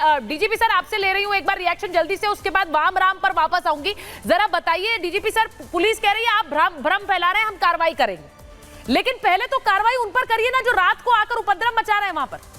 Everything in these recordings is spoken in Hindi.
मैं डीजीपी सर आपसे ले रही हूँ एक बार रिएक्शन जल्दी से, उसके बाद वाम राम पर वापस आऊंगी। जरा बताइए डीजीपी सर, पुलिस कह रही है आप भ्रम फैला रहे हैं, हम कार्रवाई करेंगे, लेकिन पहले तो कार्रवाई उन पर करिए ना जो रात को आकर उपद्रव मचा रहे हैं वहां पर।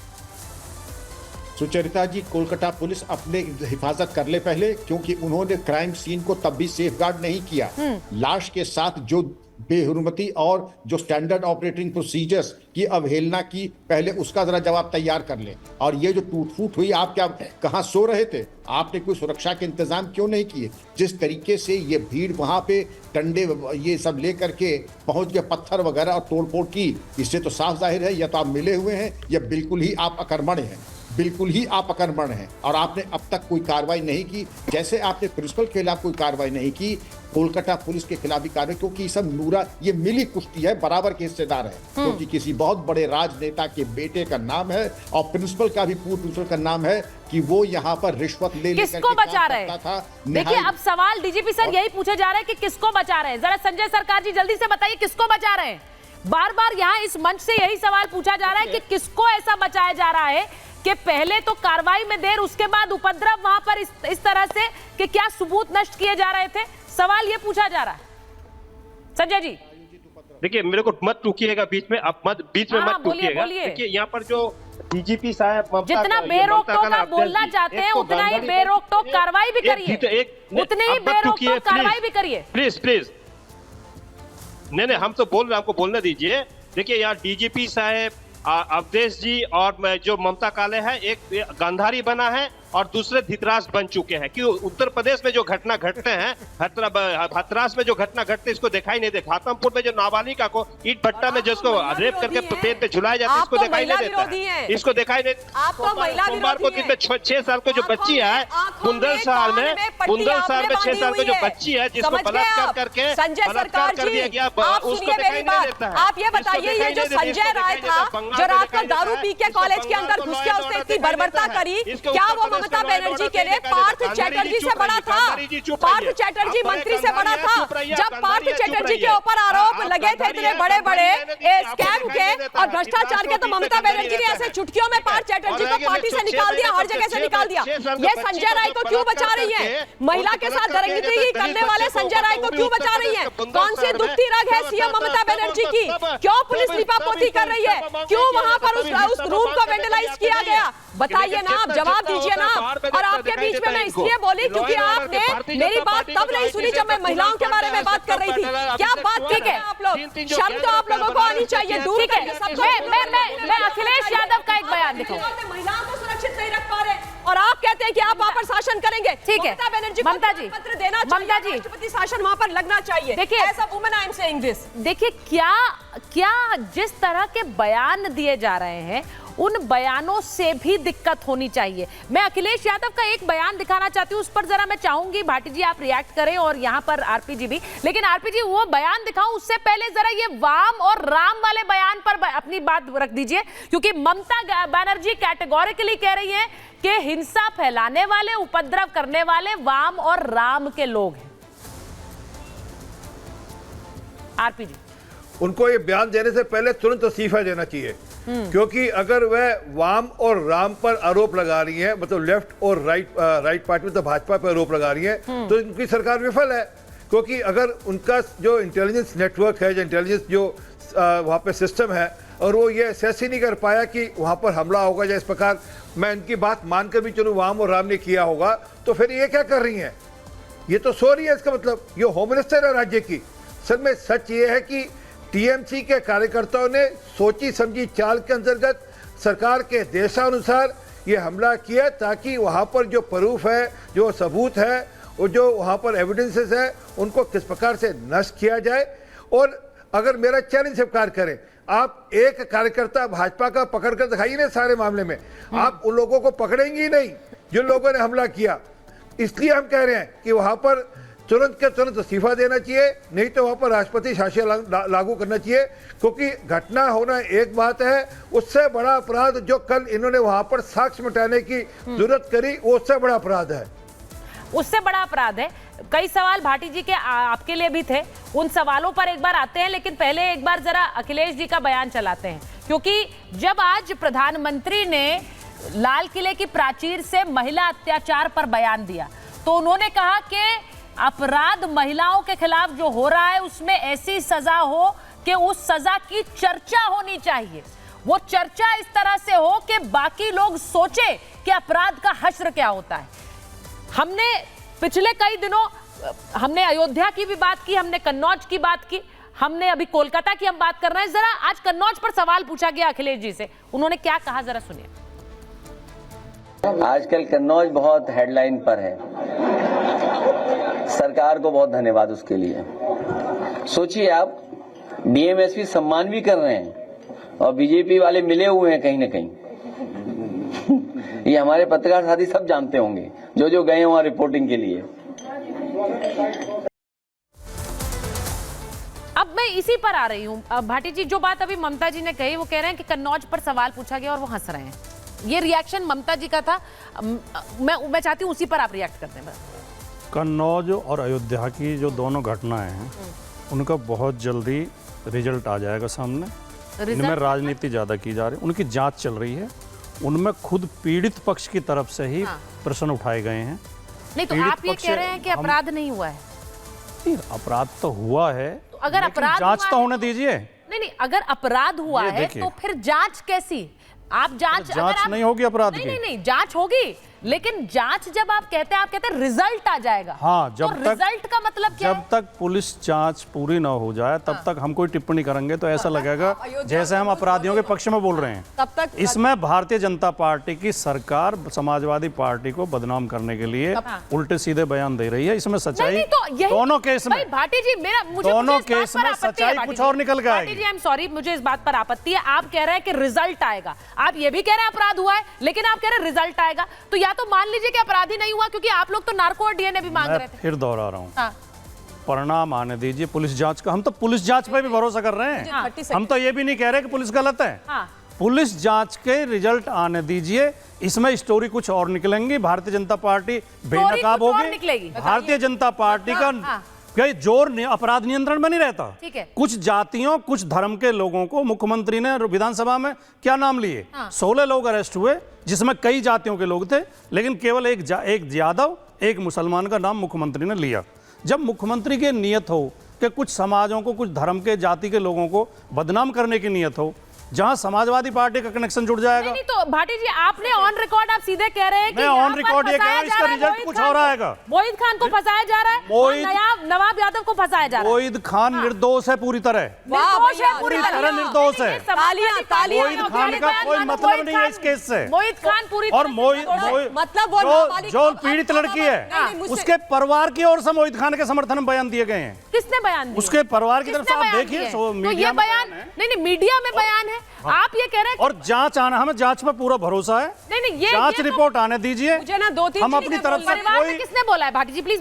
सुचरिता जी, कोलकाता पुलिस अपने हिफाजत कर ले पहले, क्योंकि उन्होंने क्राइम सीन को तब भी सेफगार्ड नहीं किया। लाश के साथ जो बेहुरमती और जो स्टैंडर्ड ऑपरेटिंग प्रोसीजर्स की अवहेलना की, पहले उसका जरा जवाब तैयार कर ले। और ये जो टूट फूट हुई, आप क्या कहाँ सो रहे थे? आपने कोई सुरक्षा के इंतजाम क्यों नहीं किए? जिस तरीके से ये भीड़ वहां पे डंडे ये सब लेकर के पहुंच गए, पत्थर वगैरह और तोड़फोड़ की, इससे तो साफ जाहिर है या तो आप मिले हुए हैं या बिल्कुल ही आप अकर्मण्य हैं, बिल्कुल ही आप अकर्मण्य हैं। और आपने अब तक कोई कार्रवाई नहीं की, जैसे आपने प्रिंसिपल के खिलाफ कोई कार्रवाई नहीं की, कोलकाता पुलिस के खिलाफ भी कार्रवाई, क्योंकि ये सब नूरा, ये मिली कुश्ती है, बराबर के हिस्सेदार है। क्योंकि किसी बहुत बड़े राजनेता के बेटे का नाम है और प्रिंसिपल का भी, पूर्व प्रिंसिपल का नाम है कि वो यहाँ पर रिश्वत ले लेकर किसको बचा रहे हैं? देखिए अब सवाल डीजीपी सर यही पूछे जा रहे हैं कि किसको बचा रहे हैं। जरा संजय सरकार जी जल्दी से बताइए किसको बचा रहे हैं। बार बार यहाँ इस मंच से यही सवाल पूछा जा रहा है कि किसको ऐसा बचाया जा रहा है कि पहले तो कार्रवाई में देर, उसके बाद उपद्रव वहां पर इस तरह से कि क्या सबूत नष्ट किए जा रहे थे। सवाल ये पूछा जा रहा है। संजय जी देखिए, मेरे को मत टूकिएगा बीच में, आप मत बीच में मत टूकिएगा। देखिए यहाँ पर जो डीजीपी साहब जितना बेरोक टोक आप बोलना चाहते हैं उतना ही बेरोक टोक कार्रवाई भी करिए, उतनी ही बेरोक टोक कार्रवाई भी करिए। प्लीज प्लीज, नहीं हम तो बोल रहे, हमको बोलने दीजिए। देखिए यहाँ डीजीपी साहब अवधेश जी और जो ममता काले है, एक गांधारी बना है और दूसरे धितराज बन चुके हैं। कि उत्तर प्रदेश में जो घटना घटते हैं, हथरास में जो घटना घटते इसको दिखाई नहीं देता। घाटमपुर में जो नाबालिका को ईट भट्टा में जिसको रेप करके पेट पे झुलाया जाता है, इसको दिखाई नहीं देता है। इसको दिखाई नहीं। सोमवार को दिन में 6 साल को जो बच्ची है बुंदेलशहर में 6 साल की जो बच्ची है जिसको बलात्कार करके बलात्कार कर दिया गया, उसको दिखाई नहीं देता है। आप ये बताइए, ये जो संजय राय था जो रात को दारू पी के कॉलेज के अंदर घुस के उसने इतनी बर्बरता करी, क्या वो ममता बनर्जी के लिए पार्थ चैटर्जी से बड़ा था? पार्थ चैटर्जी मंत्री से बड़ा था? जब पार्थ चैटर्जी के ऊपर आरोप लगे थे इतने बड़े बड़े स्कैम के और भ्रष्टाचार के, तो ममता बनर्जी ने ऐसे चुटकियों में पार्थ चैटर्जी को पार्टी से निकाल दिया, हर जगह से निकाल दिया। ये संजय राय को क्यों बचा रही है? महिला के साथ दरिंदगी करने वाले संजय राय को क्यों बचा रही है? कौन सी दुखती रग है सीएम ममता बनर्जी की? क्यों पुलिस लिपापोती कर रही है? क्यों वहां पर उस रूम को वेंडलाइज किया गया? बताइए ना, आप जवाब दीजिए ना। और आपके बीच में मैं इसलिए बोली क्योंकि आपने मेरी बात तब नहीं सुनी जब मैं महिलाओं के बारे में बात कर रही थी। क्या बात? ठीक है, आप लोग शर्म तो आप लोगों को आनी चाहिए। दूर है मैं अखिलेश यादव का एक बयान दिखाऊं। महिलाओं को सुरक्षित नहीं रख पा रहे और आप कहते हैं कि आप वहां पर शासन करेंगे। ठीक है, ममता बनर्जी को पत्र देना चाहिए, राष्ट्रपति शासन वहां पर लगना चाहिए। देखिए as a woman I am saying this. देखिए क्या जिस तरह के बयान दिए जा रहे हैं उन बयानों से भी दिक्कत होनी चाहिए। मैं अखिलेश यादव का एक बयान दिखाना चाहती हूं, उस पर जरा मैं चाहूंगी भाटी जी आप रिएक्ट करें और यहां पर आरपी जी भी। लेकिन आरपी जी वो बयान दिखाऊं उससे पहले जरा ये वाम और राम वाले बयान पर अपनी बात रख दीजिए, क्योंकि ममता बनर्जी कैटेगोरिकली कह रही है कि हिंसा फैलाने वाले, उपद्रव करने वाले वाम और राम के लोग हैं। आरपी जी, उनको ये बयान देने से पहले तुरंत इस्तीफा देना चाहिए, क्योंकि अगर वह वाम और राम पर आरोप लगा रही है, मतलब लेफ्ट और राइट पार्टी मतलब भाजपा पर आरोप लगा रही है, तो उनकी सरकार विफल है। क्योंकि अगर उनका जो इंटेलिजेंस नेटवर्क है, जो इंटेलिजेंस जो वहाँ पे सिस्टम है, और वो ये असेस ही नहीं कर पाया कि वहाँ पर हमला होगा या इस प्रकार, मैं इनकी बात मानकर भी चलूँ वाम और राम ने किया होगा, तो फिर ये क्या कर रही हैं? ये तो सो रही है। इसका मतलब ये होम मिनिस्टर है राज्य की। सर में सच ये है कि टीएमसी के कार्यकर्ताओं ने सोची समझी चाल के अंतर्गत सरकार के देशानुसार ये हमला किया, ताकि वहाँ पर जो प्रूफ है, जो सबूत है और जो वहाँ पर एविडेंसेस है, उनको किस प्रकार से नष्ट किया जाए। और अगर मेरा चैलेंज स्वीकार करें, आप एक कार्यकर्ता भाजपा का पकड़ कर दिखाइए ना सारे मामले में, आप उन लोगों को पकड़ेंगे ही नहीं जिन लोगों ने हमला किया। इसलिए हम कह रहे हैं कि वहाँ पर तुरंत के तुरंत इस्तीफा देना चाहिए, नहीं तो वहाँ पर राष्ट्रपति शासन लागू करना चाहिए। क्योंकि घटना होना एक बात है, उससे बड़ा अपराध जो कल इन्होंने वहाँ पर साक्ष्य मिटाने की जरूरत करी, वो उससे बड़ा अपराध है। उससे बड़ा अपराध है। कई सवाल भाटी जी के आपके लिए भी थे, उन सवालों पर एक बार आते हैं, लेकिन पहले एक बार जरा अखिलेश जी का बयान चलाते हैं। क्योंकि जब आज प्रधानमंत्री ने लाल किले की प्राचीर से महिला अत्याचार पर बयान दिया, तो उन्होंने कहा कि अपराध महिलाओं के खिलाफ जो हो रहा है उसमें ऐसी सजा हो कि उस सजा की चर्चा होनी चाहिए। वो चर्चा इस तरह से हो कि बाकी लोग सोचे कि अपराध का हश्र क्या होता है। हमने पिछले कई दिनों हमने अयोध्या की भी बात की, हमने कन्नौज की बात की, हमने अभी कोलकाता की हम बात कर रहे हैं। जरा आज कन्नौज पर सवाल पूछा गया अखिलेश जी से, उन्होंने क्या कहा जरा सुनिए। आजकल कन्नौज बहुत हेडलाइन पर है, सरकार को बहुत धन्यवाद उसके लिए। सोचिए आप, डीएमएसपी सम्मान भी कर रहे हैं और बीजेपी वाले मिले हुए हैं कहीं न कहीं। ये हमारे पत्रकार साथी सब जानते होंगे जो गए वहां रिपोर्टिंग के लिए। अब मैं इसी पर आ रही हूँ भाटी जी, जो बात अभी ममता जी ने कही, वो कह रहे हैं कि कन्नौज पर सवाल पूछा गया और वो हंस रहे हैं। ये रिएक्शन ममता जी का था, मैं चाहती हूँ उसी पर आप रिएक्ट करते हैं। कन्नौज और अयोध्या की जो दोनों घटनाएं हैं उनका बहुत जल्दी रिजल्ट आ जाएगा सामने। इनमें राजनीति ज्यादा की जा रही है, उनकी जांच चल रही है, उनमें खुद पीड़ित पक्ष की तरफ से ही प्रश्न उठाए गए हैं। नहीं तो आप ये कह रहे हैं कि अपराध नहीं हुआ है? अपराध तो हुआ है, तो अगर अपराध जांच तो होने दीजिए। नहीं, अगर अपराध हुआ है तो फिर जांच कैसी? आप जांच नहीं होगी अपराध की? नहीं, जांच होगी, लेकिन जांच जब आप कहते हैं रिजल्ट आ जाएगा। हाँ, जब तो रिजल्ट का मतलब क्या है? जब तक पुलिस जांच पूरी ना हो जाए तब तक हम कोई टिप्पणी करेंगे तो ऐसा लगेगा जैसे हम अपराधियों के पक्ष में बोल रहे हैं। तब तक इसमें भारतीय जनता पार्टी की सरकार समाजवादी पार्टी को बदनाम करने के लिए उल्टे सीधे बयान दे रही है। इसमें सच्चाई दोनों केस में, भाटी जी, दोनों केस में सच्चाई कुछ और निकल गया। भाटी जी, आई एम सॉरी, मुझे इस बात पर आपत्ति है। आप कह रहे हैं कि रिजल्ट आएगा, आप ये भी कह रहे हैं अपराध हुआ है, लेकिन आप कह रहे हैं रिजल्ट आएगा। तो या तो मान लीजिए कि अपराधी नहीं हुआ, क्योंकि आप लोग तो नार्को और डीएनए भी मांग रहे थे। फिर दोहरा रहा हूँ, परिणाम आने दीजिए पुलिस जांच का। हम तो पुलिस जांच पे भी भरोसा कर रहे हैं, हम तो ये भी नहीं कह रहे कि पुलिस गलत है। पुलिस जांच के रिजल्ट आने दीजिए, इसमें स्टोरी कुछ और निकलेंगी। भारतीय जनता पार्टी बेनकाब होगी। भारतीय जनता पार्टी का जोर अपराध नियंत्रण में नहीं रहता। कुछ जातियों, कुछ धर्म के लोगों को मुख्यमंत्री ने विधानसभा में क्या नाम लिए, 16 लोग अरेस्ट हुए, जिसमें कई जातियों के लोग थे, लेकिन केवल एक यादव, एक मुसलमान का नाम मुख्यमंत्री ने लिया। जब मुख्यमंत्री की नियत हो कि कुछ समाजों को, कुछ धर्म के, जाति के लोगों को बदनाम करने की नियत हो, जहां समाजवादी पार्टी का कनेक्शन जुड़ जाएगा। नहीं तो भाटी जी, आपने ऑन रिकॉर्ड आप सीधे कह रहे हैं कि मैं ऑन रिकॉर्ड ये कह रहा हूं इसका रिजल्ट कुछ और आएगा। मोहित खान को फंसाया जा रहा है, नवाब यादव को फंसाया जा रहा है। मोहित खान निर्दोष है, पूरी तरह पूरी तरह निर्दोष है। मोहित खान का कोई मतलब नहीं है इस केस से। मोहित खान पूरी और मतलब जो पीड़ित लड़की है उसके परिवार की ओर से मोहित खान के समर्थन में बयान दिए गए हैं। किसने बयान दिया? उसके परिवार की तरफ से आप देखिए, मीडिया में बयान नहीं, मीडिया में बयान है। आप ये कह रहे हैं और जांच आना, हमें जांच पर पूरा भरोसा है। नहीं, ये जांच रिपोर्ट आने दीजिए। मुझे ना 2-3 हम अपनी तरफ से कोई किसने बोला है? भाटी जी प्लीज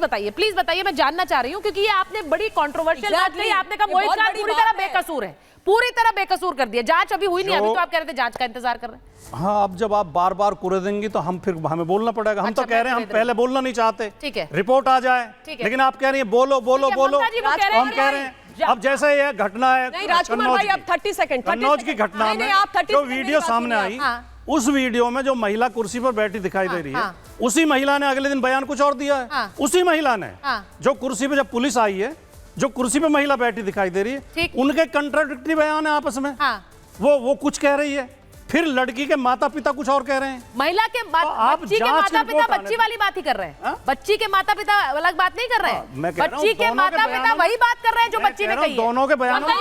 बताइए, मैं जानना चाह रही हूँ, क्योंकि ये आपने बड़ी कंट्रोवर्शियल बात कही। आपने कहा मोहित खान पूरी तरह बेकसूर है, पूरी तरह बेकसूर कर दिया। जांच अभी हुई नहीं, अभी तो आप कह रहे थे जांच का इंतजार कर रहे हैं। हाँ, अब जब आप बार बार कुरे देंगी तो हम फिर हमें बोलना पड़ेगा। हम तो कह रहे हैं, हम पहले बोलना नहीं चाहते, ठीक है, रिपोर्ट आ जाए, लेकिन आप कह रही है बोलो। हम कह रहे हैं अब जैसे ये घटना है कन्नौज की घटना में जो वीडियो सामने आई, उस वीडियो में जो महिला कुर्सी पर बैठी दिखाई दे रही है, उसी महिला ने अगले दिन बयान कुछ और दिया है। उसी महिला ने जो कुर्सी पे, जब पुलिस आई है, जो कुर्सी पे महिला बैठी दिखाई दे रही है, उनके कंट्राडिक्टरी बयान है आपस में। वो कुछ कह रही है, फिर लड़की के माता पिता कुछ और कह रहे हैं। महिला के बच्ची के माता पिता बच्ची वाली बात ही कर रहे हैं। बच्ची के माता पिता अलग बात नहीं कर रहे हैं, बच्ची के माता पिता वही बात कर रहे हैं जो बच्ची ने कही है। दोनों के बयानों में